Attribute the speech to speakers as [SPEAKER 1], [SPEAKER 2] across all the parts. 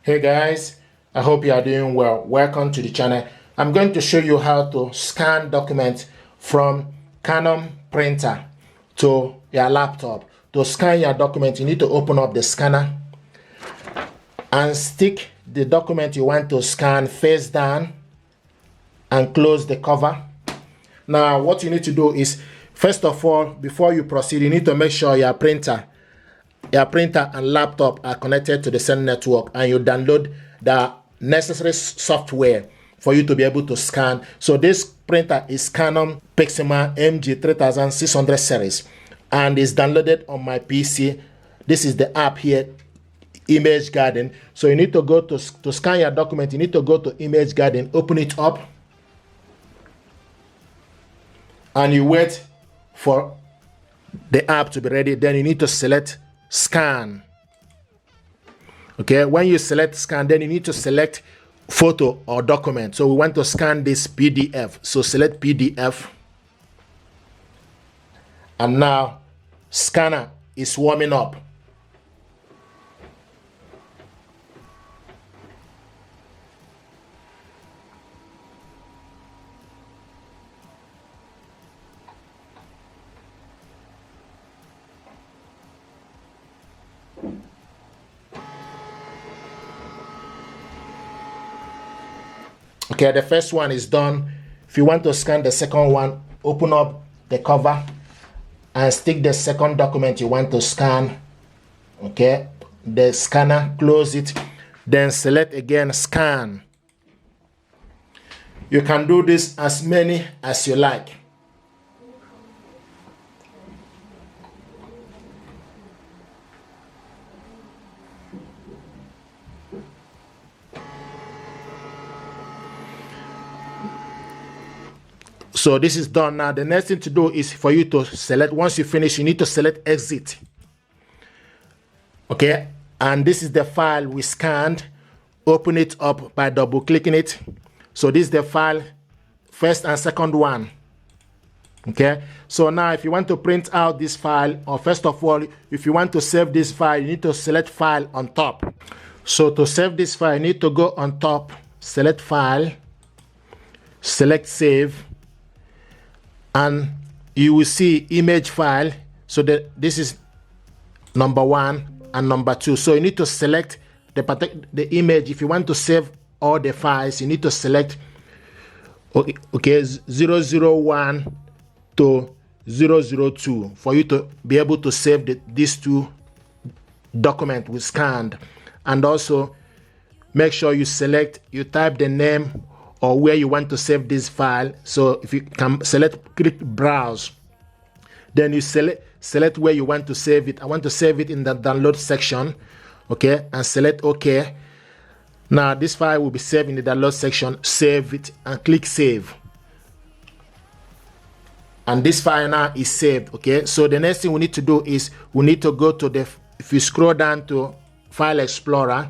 [SPEAKER 1] Hey guys, I hope you are doing well. Welcome to the channel. I'm going to show you how to scan documents from Canon printer to your laptop. To scan your document, you need to open up the scanner and stick the document you want to scan face down and close the cover. Now what you need to do is, first of all, before you proceed, you need to make sure your printer and laptop are connected to the same network, and you download the necessary software for you to be able to scan. So this printer is Canon PIXMA MG3600 series and is downloaded on my PC. This is the app here, Image Garden. So you need to go to scan your document. You need to go to Image Garden, open it up, and you wait for the app to be ready. Then you need to select scan. Okay, when you select scan, then you need to select photo or document. So we want to scan this PDF, so select PDF, and now scanner is warming up. Okay, the first one is done. If you want to scan the second one, open up the cover and stick the second document you want to scan. Okay, the scanner, close it, then select again scan. You can do this as many as you like. So this is done. Now the next thing to do is for you to select, once you finish, you need to select exit. Okay, and this is the file we scanned. Open it up by double clicking it. So this is the file, first and second one. Okay, so now if you want to print out this file, or first of all, if you want to save this file, you need to select file on top. So to save this file, you need to go on top, select file, select save, and you will see image file. So this is number 1 and number 2. So you need to select the image. If you want to save all the files, you need to select 001 to 002 for you to be able to save these two documents we scanned. And also make sure you type the name or where you want to save this file. So if you can click browse, then you select where you want to save it. I want to save it in the download section. Okay, and select OK. Now this file will be saved in the download section. Save it and click save, and this file now is saved. Okay, so the next thing we need to do is we need to go to if you scroll down to File Explorer,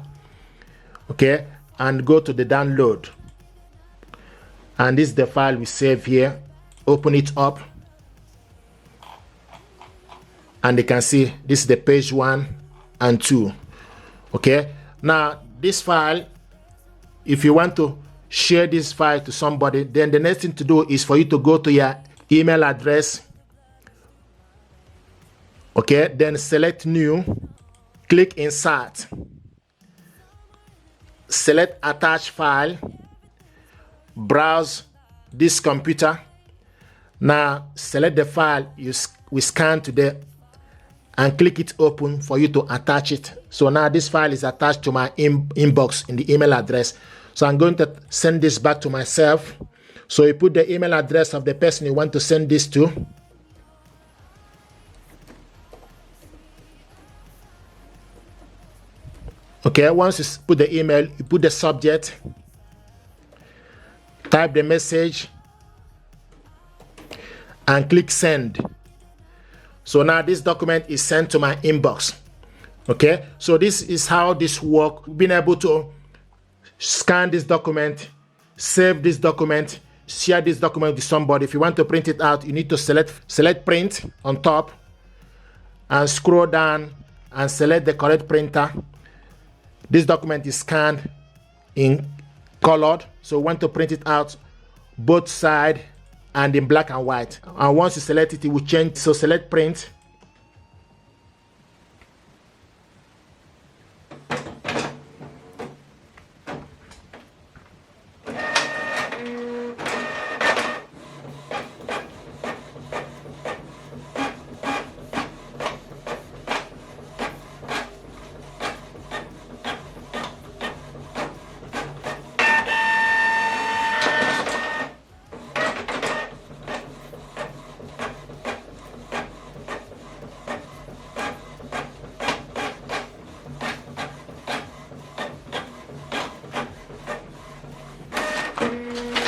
[SPEAKER 1] okay, and go to the download. And this is the file we save here. Open it up, and you can see this is the page 1 and 2. Okay, now this file, if you want to share this file to somebody, then the next thing to do is for you to go to your email address. Okay, then select new, click insert, select attach file, browse this computer. Now select the file we scanned today and click it open for you to attach it. So now this file is attached to my inbox in the email address. So I'm going to send this back to myself. So you put the email address of the person you want to send this to. Okay, once you put the email, you put the subject, type the message, and click send. So now this document is sent to my inbox. Okay, so this is how this works. Being able to scan this document, save this document, share this document with somebody. If you want to print it out, you need to select print on top and scroll down and select the correct printer. This document is scanned in colored, so we want to print it out both side and in black and white. And once you select it, it will change. So select print.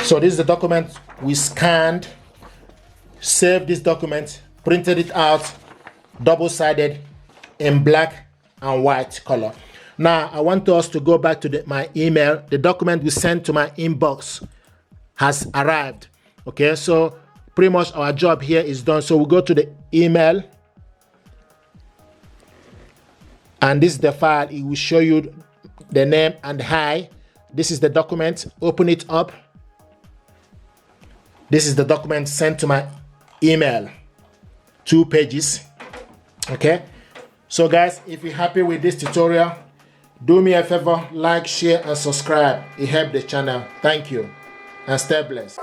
[SPEAKER 1] So this is the document we scanned, saved this document, printed it out, double-sided in black and white color. Now I want us to go back to my email. The document we sent to my inbox has arrived. Okay, so pretty much our job here is done. So we go to the email, and this is the file. It will show you the name and hi. This is the document. Open it up. This is the document sent to my email, 2 pages. Okay, so guys, if you're happy with this tutorial, do me a favor, like, share and subscribe. It helps the channel. Thank you and stay blessed.